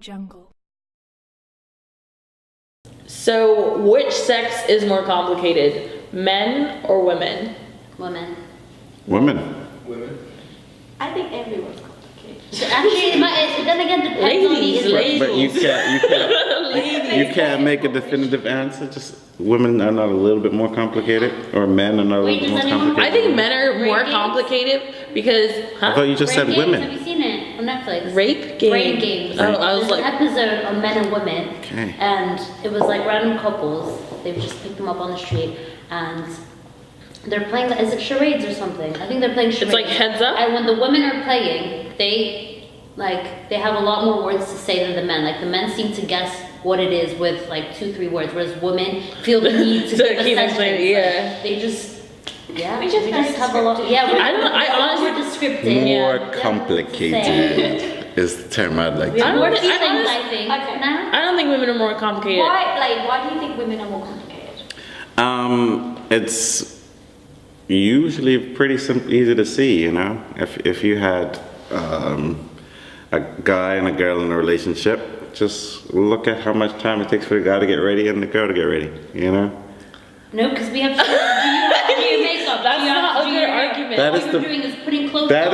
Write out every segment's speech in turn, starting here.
jungle. So, which sex is more complicated, men or women? Women. Women. I think everyone's complicated. Actually, it then again depends on the Ladies. But you can't make a definitive answer. Just women are not a little bit more complicated, or men are not a Wait, little bit more does anyone- complicated. I think men are more Rape games? complicated because, I thought you just said Brain Games, women. Have you seen it on Netflix? Rape game. Brain Games. Oh, I was There's like, an episode on men and women, Okay. and it was like random couples. They've just picked them up on the street, and they're playing. Is it charades or something? I think they're playing charades. like heads up? And when the women are playing, they have a lot more words to say than the men. Like the men seem to guess what it is with like 2-3 words, whereas women feel the need to So give a keep sentence. explaining, yeah. They just. Yeah, We just very have a lot. descriptive. Yeah, I honestly- we're descriptive. More Yeah. complicated is the term I'd like We to have I more don't- feelings, I I think. Okay. Now? I don't think women are more complicated. Why do you think women are more complicated? It's usually pretty easy to see, you know. If you had a guy and a girl in a relationship, just look at how much time it takes for the guy to get ready and the girl to get ready, you know. No, because we have to do your makeup. That's You have not to a do good your hair. argument. That All is you're the- doing is putting clothes That on.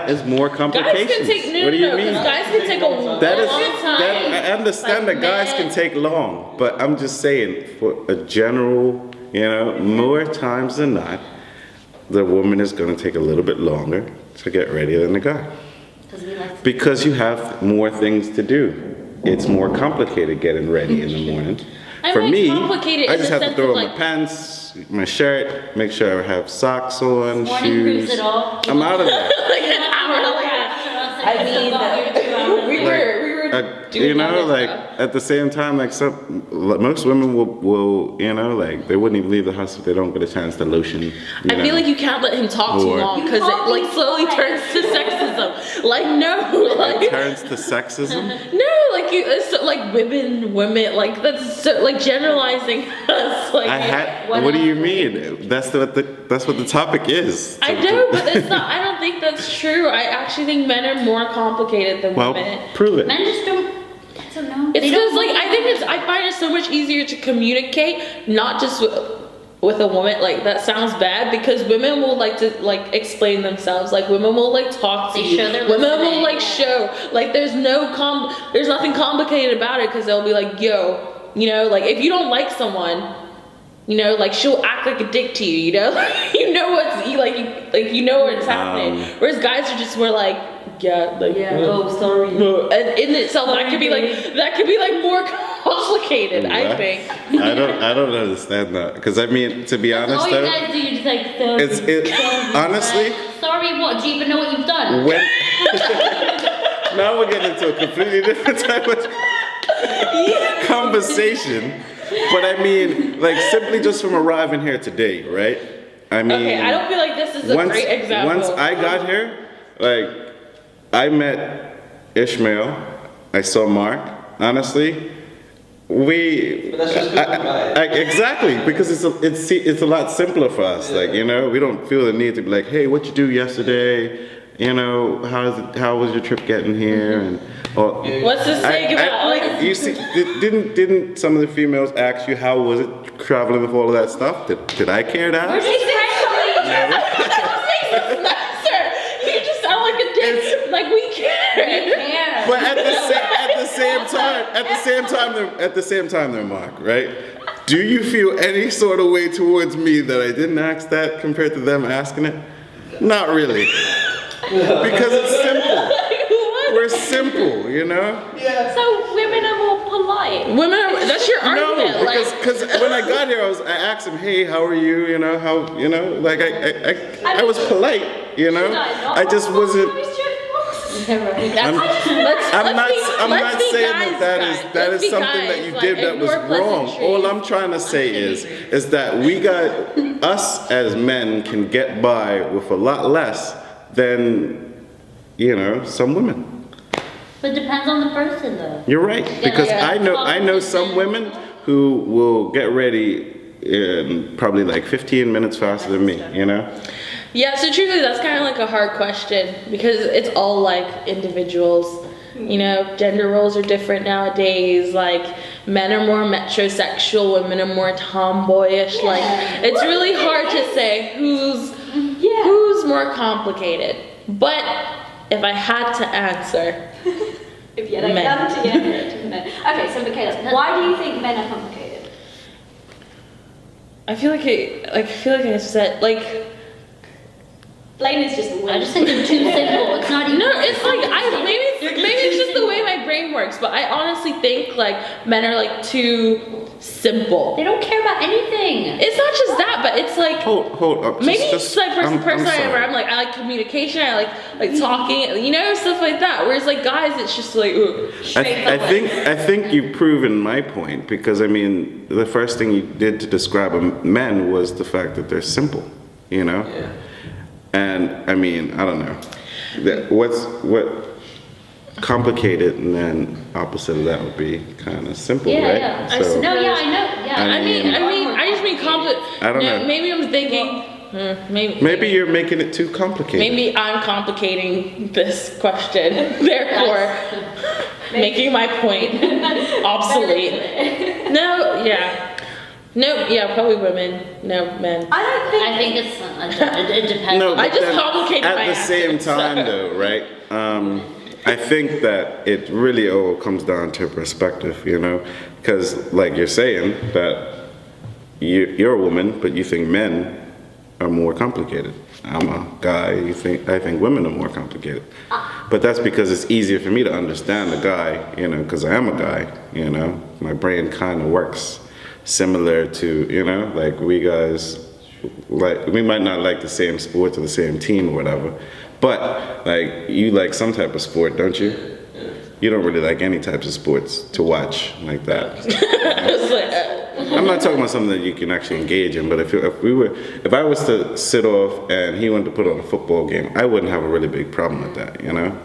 is more Guys complications. can take What do you no, mean? because guys can take a long That is time. that I understand Like that guys men- can take long, but I'm just saying for a general, you know, more times than not, the woman is going to take a little bit longer to get ready than the guy. Because we like to. Because you have more things to do. It's more complicated getting ready in the morning. I For mean, me, complicated I in just the have to sense throw of, on like- my pants, my shirt, make sure I have socks on, Morning shoes. proves it all. I'm out of there. Like an hour later. I mean, we were doing You know, other like stuff. at the same time, like most women will, you know, like they wouldn't even leave the house if they don't get a chance to lotion. You I feel know. like you can't let him talk too Or- long because it can't like be slowly turns to sexism. Like no, like It turns to sexism. no, like you, it's so, like women, like that's so like generalizing us. Like What do you mean? That's what the topic is. I know, but it's not. I don't think that's true. I actually think men are more complicated than Well, women. prove it. Men just don't. I don't know. It's They don't because like want I think it's. I find it so much easier to communicate, not just with a woman. Like that sounds bad because women will like to like explain themselves. Like women will like talk to They you. show their Women will listening, like yeah. show. Like there's nothing complicated about it because they'll be like, yo, you know, like if you don't like someone. You know, like she'll act like a dick to you. You know, you know what's you know what's happening. Whereas guys are just more like, yeah, like Oh, sorry. and in itself that could be like more complicated. I What? think. I don't understand that because I mean, to be honest, All you though, guys do, you're just like, sorry. Sorry, honestly, Sorry, what? Do you even know what you've done? when now we're getting into a completely different type of conversation. But I mean, like simply just from arriving here today, right? I mean, Okay, I don't feel like this is a great example. Once I got here, like I met Ishmael, I saw Mark. Honestly, But that's just because exactly because it's a lot simpler for us. Like you know, we don't feel the need to be like, hey, what you do yesterday? You know, how was your trip getting here? And or, What's this saying about like? you see, didn't some of the females ask you how was it traveling with all of that stuff? Did I care to ask? You just sound like a dick. Like we care. But at the same time, though, Mark, right? Do you feel any sort of way towards me that I didn't ask that compared to them asking it? Not really, because it's simple. We're simple, you know. So women are more polite. Women are. That's your argument. No, because when I got here, I asked him, "Hey, how are you? You know how you know?" Like I was polite, you know. I just wasn't. I'm not saying that is something that you did that was wrong. All I'm trying to say is that we got us as men can get by with a lot less than you know some women. But it depends on the person, though. You're right because Yeah. I know some women who will get ready in probably like 15 minutes faster than me. You know. Yeah, so truthfully, that's kind of like a hard question because it's all like individuals. You know, gender roles are different nowadays. Like, men are more metrosexual, women are more tomboyish. Like, it's really hard to say who's more complicated. But if I had to answer, If you had a gun to your head, men. Okay, so Michaela, why do you think men are complicated? I feel like I said, like, Blaine is just a I just think they're too simple. It's not even. no, it's like maybe it's just the way my brain works, but I honestly think like men are like too simple. They don't care about anything. It's not just that, but it's like Hold up. maybe it's like I'm person I am, where sorry. I'm like I like communication, I like talking, you know, stuff like that. Whereas like guys, it's just like ooh, I think you've proven my point, because I mean the first thing you did to describe men was the fact that they're simple, you know. Yeah. And I mean, I don't know. What complicated, and then opposite of that would be kind of simple, Yeah, right? yeah. So, No, yeah, I know. Yeah. I just mean I don't know. Maybe I'm thinking maybe you're making it too complicated. maybe I'm complicating this question, therefore making my point obsolete. Probably women. No, men. I think it depends. No, I but just then complicated my at the same answer, time, so. though, right? I think that it really all comes down to perspective, you know, because like you're saying that you're a woman, but you think men are more complicated. I'm a guy. I think women are more complicated. But that's because it's easier for me to understand a guy, you know, because I am a guy, you know. My brain kind of works similar to, you know, like we guys, like we might not like the same sport or the same team or whatever, but like you like some type of sport, don't you? You don't really like any types of sports to watch like that. I'm not talking about something that you can actually engage in, but if I was to sit off and he wanted to put on a football game, I wouldn't have a really big problem with that, you know?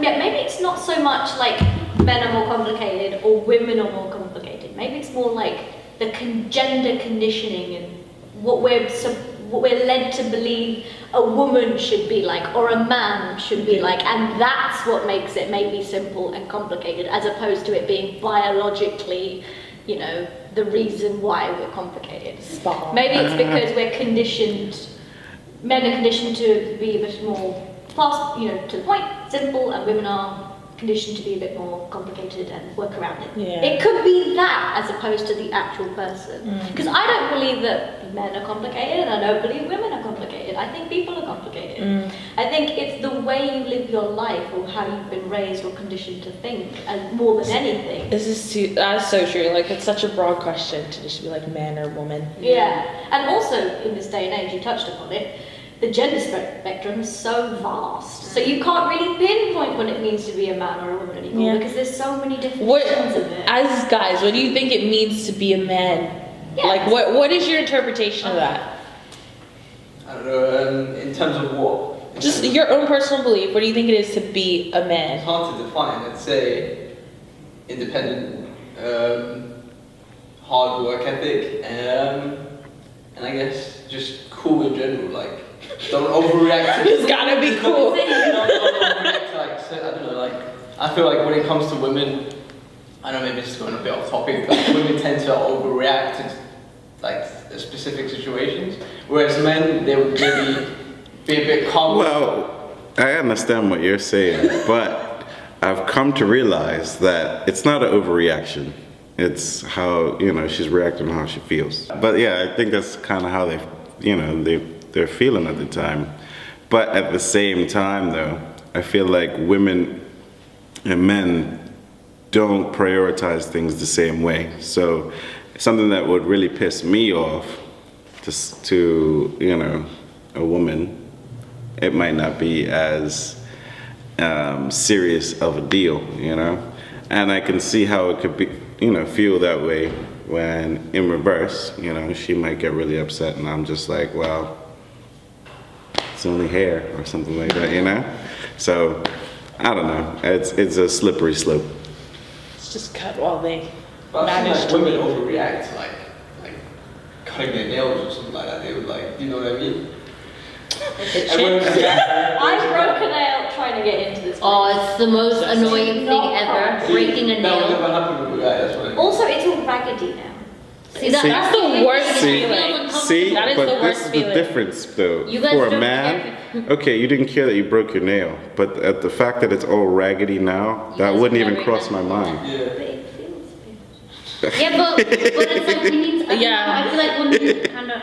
Maybe it's not so much like men are more complicated or women are more complicated. Maybe it's more like the gender conditioning and what we're led to believe a woman should be like or a man should be like, and that's what makes it maybe simple and complicated, as opposed to it being biologically, you know, the reason why we're complicated. Maybe it's because men are conditioned to be a bit more fast, you know, to the point, simple, and women are conditioned to be a bit more complicated and work around it. Yeah. It could be that as opposed to the actual person. Because I don't believe that men are complicated, and I don't believe women are complicated. I think people are complicated. I think it's the way you live your life or how you've been raised or conditioned to think, and more than anything. That's so true. Like, it's such a broad question to just be like man or woman. Yeah. And also, in this day and age, you touched upon it, the gender spectrum is so vast. So you can't really pinpoint what it means to be a man or a woman anymore, because there's so many definitions of it. As guys, what do you think it means to be a man? Yeah. Like, what is your interpretation of that? I don't know, in terms of what? Just your own personal belief. What do you think it is to be a It's man? hard to define. I'd say independent, hard work ethic, and I guess just cool in general. Like, don't overreact. It's gotta be cool. Don't overreact. Like, so, I don't know. Like, I feel like when it comes to women, I don't know, maybe it's going a bit off topic. Like, women tend to overreact to like specific situations, whereas men, they would maybe be a bit calm. Well, I understand what you're saying, but I've come to realize that it's not an overreaction. It's how, you know, she's reacting, how she feels. But yeah, I think that's kind of how they're feeling at the time. But at the same time, though, I feel like women and men don't prioritize things the same way. So something that would really piss me off to you know, a woman, it might not be as serious of a deal, you know? And I can see how it could be, you know, feel that way when in reverse, you know, she might get really upset and I'm just like, well, it's only hair or something like that, you know? So, I don't know, it's a slippery slope. It's just cut while they But I manage feel to. like women overreact, like cutting their nails or something like that. They would like, you know what I mean? I broke a nail trying to get into this. Oh, it's the most annoying thing not ever. fun. Breaking a That will nail. never happen with a guy, that's what it is. Also, it's all raggedy now. See, that, See- that's the worst See- feeling. See, That is but the this worst is feeling. the difference, though. You guys For a don't man, okay, you didn't care that you broke your nail, but at the fact that it's all raggedy now, You that guys wouldn't even never cross my even- mind. Yeah. But it feels big. Yeah, but it's like we need to, Yeah. I feel like women kind of.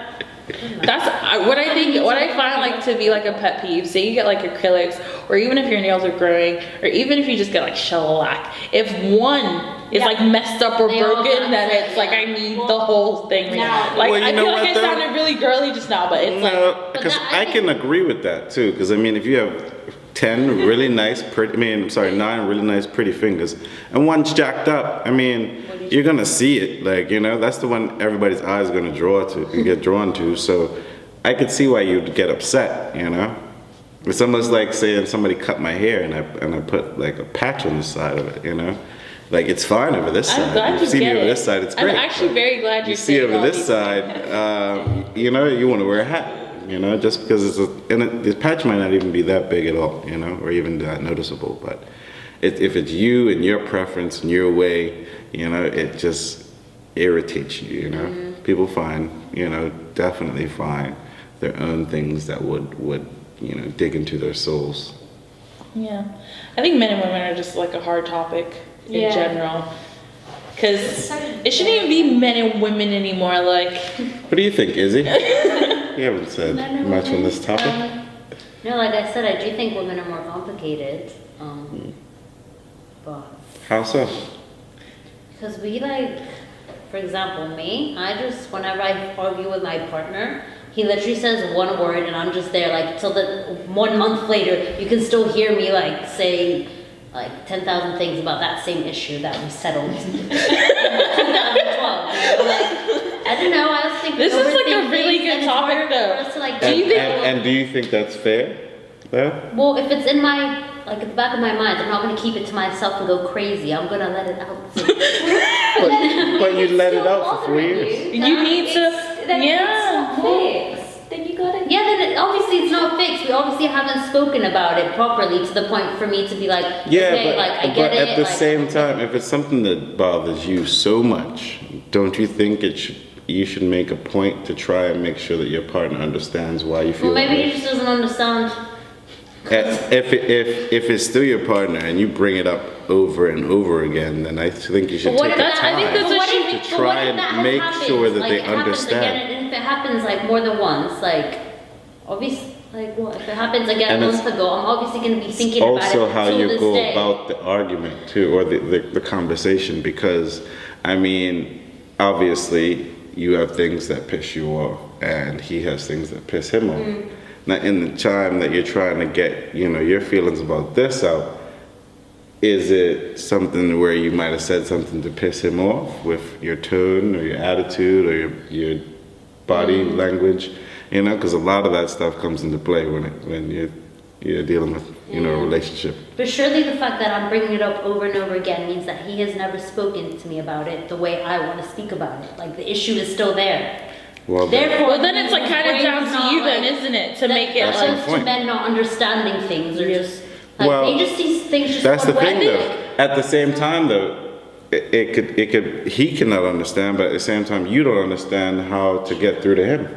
That's what I think. What I find like to be like a pet peeve. Say you get like acrylics, or even if your nails are growing, or even if you just get like shellac. If one is Yeah. like messed up or They all broken, got then upset, it's like yeah. I need the whole thing. Now- Like Well, you I know feel like what, I though? sounded really girly just now, but it's like No, But because that- I I can agree with that too. Because I mean, if you have 10 really nice, pretty, I mean, I'm sorry, 9 really nice, pretty fingers, and one's jacked up, I mean, you're gonna see it. Like, you know, that's the one everybody's eyes gonna get drawn to. So I could see why you'd get upset, you know? It's almost like saying somebody cut my hair and I put like a patch on the side of it, you know? Like, it's fine over this I'm side. glad you You see me get over it. this side, it's great. I'm actually very glad You you're see saying over all this these side, you know, you want to wear a hat, you know, just because the patch might not even be that big at all, you know, or even that noticeable. But if it's you and your preference and your way, you know, it just irritates you, you know. People find, you know, definitely find their own things that would, you know, dig into their souls. Yeah, I think men and women are just like a hard topic in Yeah. general. Because So it shouldn't even be men and women anymore. Like, What do you think, Izzy? You haven't said Men and much on women, this topic. No, like I said, I do think women are more complicated. But How so? because we like, for example, me, I just whenever I argue with my partner, he literally says one word and I'm just there like till the 1 month later you can still hear me like saying like 10,000 things about that same issue that we settled in 2012. Like, I don't know, I was thinking This is, like, a overthink really things, good and it's topic, harder though. for us to, like, Do you do think- it. And do you think that's fair? Though? Well, if it's in my, like, at the back of my mind, I'm not gonna keep it to myself and go crazy. I'm gonna let it out. But you let it out for 4 years. you need to, Then yeah. it's not fixed. Then you gotta. Yeah, then obviously it's not fixed. We obviously haven't spoken about it properly to the point for me to be like, Yeah, okay, like, I but get it. at the like, same time, if it's something that bothers you so much, don't you think you should make a point to try and make sure that your partner understands why you feel well, maybe that he way? just doesn't understand. If it's still your partner and you bring it up over and over again, then I think you should But what take if the that, I think time that's but what what if- to but try what if and that has make happened? sure that Like, they it happens understand. Again, and if it happens like more than once, like obviously, like what if it happens again And a it's month ago? I'm obviously gonna be thinking about it Also, how till you this go day. about the argument too, or the conversation, because I mean, obviously you have things that piss you off, and he has things that piss him off. Mm. Now, in the time that you're trying to get, you know, your feelings about this out, is it something where you might have said something to piss him off with your tone or your attitude or your body language? You know, because a lot of that stuff comes into play when you're dealing with, you know, a relationship. But surely the fact that I'm bringing it up over and over again means that he has never spoken to me about it the way I want to speak about it. Like the issue is still there. Well, then- Therefore, Well, then it's like his kind of brain down is to not, you then, like- isn't it? To that- make it that's That's like, the to point. men not understanding things or just like Well, they just see things just That's the one thing, way. though. At the same time, though, he cannot understand, but at the same time, you don't understand how to get through to him.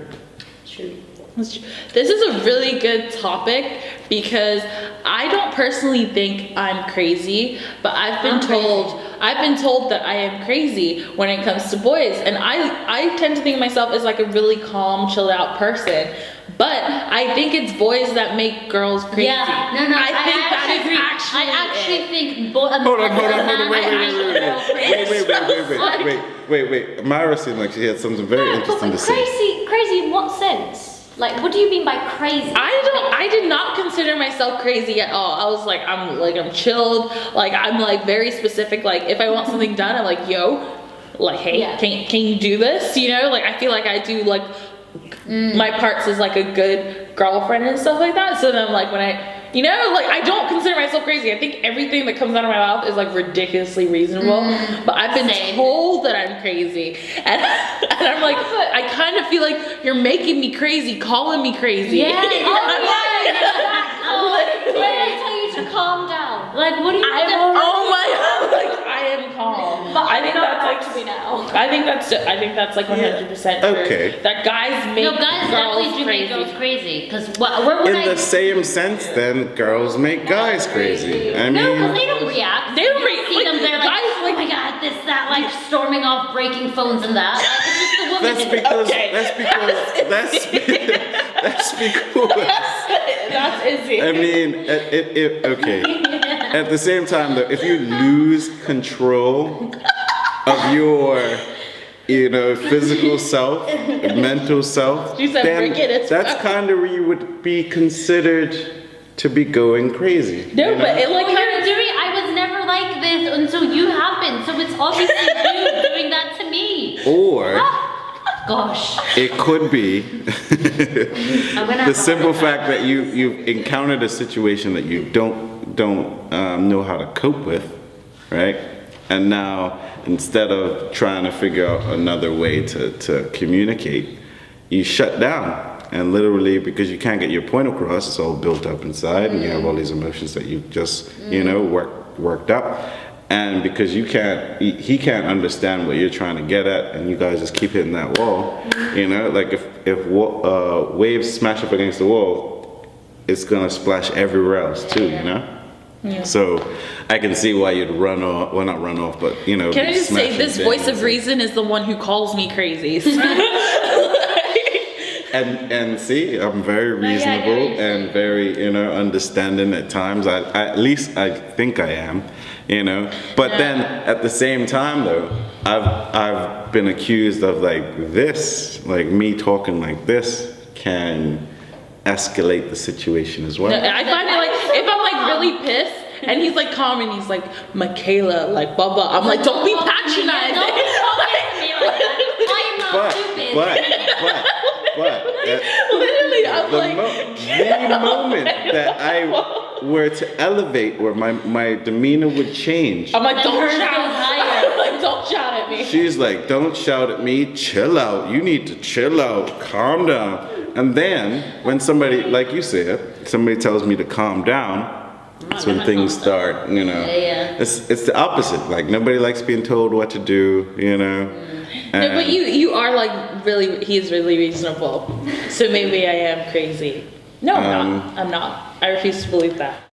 True. this is a really good topic because I don't personally think I'm crazy, but I've been told that I am crazy when it comes to boys, and I tend to think of myself as like a really calm, chilled out person. But I think it's boys that make girls crazy. Yeah, no, I think that is agree. actually I actually it. think Hold on, wait. Myra seemed like she had something very No, interesting but to say. crazy in what sense? Like, what do you mean by crazy? I did not consider myself crazy at all. I was like, I'm chilled. Like, I'm like very specific. Like, if I want something done, I'm like, yo, like, hey, Yeah. can you do this? You know, like, I feel like I do like my parts as like a good girlfriend and stuff like that. So then like when I you know, like I don't consider myself crazy. I think everything that comes out of my mouth is like ridiculously reasonable. But I've been told that I'm crazy, and I'm like, I kind of feel like you're making me crazy, calling me crazy. Yeah. When I tell you to calm down. Like, what do you? Oh my god! Like I am calm. But I think that's like to me now. I think that's like 100% true. Okay. That guys make No, guys definitely girls do make crazy. girls crazy. Because where would In I? the same sense, then girls make guys crazy. I No, because mean, they don't react. They don't You react. See Like, them, they're like, guys, oh my god, this, that, like storming off, breaking phones and that. Like, it's just the woman. that's because Okay. that's because That's Izzy. I mean, okay. At the same time, though, if you lose control of your, physical self, mental self, She said, then "Bring it, it's that's fine." kind of where you would be considered to be going crazy. No, you know? but it like Well, kind you're of. doing. I was never like this until you happened. So it's obviously you doing that to me. Or Gosh. it could be I'm gonna the have simple a heart fact that you've encountered a situation that you don't know how to cope with, right? And now instead of trying to figure out another way to communicate, you shut down. And literally, because you can't get your point across, it's all built up inside, and you have all these emotions that you've just worked up. And because he can't understand what you're trying to get at, and you guys just keep hitting that wall, like if waves smash up against the wall, it's gonna splash everywhere else too, Yeah. So I can see why you'd run off, well not run off, but Can I just say, this smashing voice things. of reason is the one who calls me crazy. And see, I'm very yeah, I get reasonable what you're and very, understanding at times. At least I think I am, But then at the same time, though, I've been accused of me talking like this can escalate the situation as well. No, I find it like if I'm like really pissed and he's like calm and he's like, Michaela, like blah blah. I'm like, don't be patronizing. Don't be talking to me like that. I am not stupid. But Literally, I'm like, the moment that I were to elevate, where my demeanor would change. I'm like, Then don't hers shout. goes higher. Like, don't shout at me. She's like, don't shout at me, chill out. You need to chill out, calm down. And then when somebody, like you said, somebody tells me to calm down, that's when things start, Yeah. It's the opposite. Like nobody likes being told what to do, No, but you are like really, he is really reasonable. So maybe I am crazy. No, I'm not. I refuse to believe that.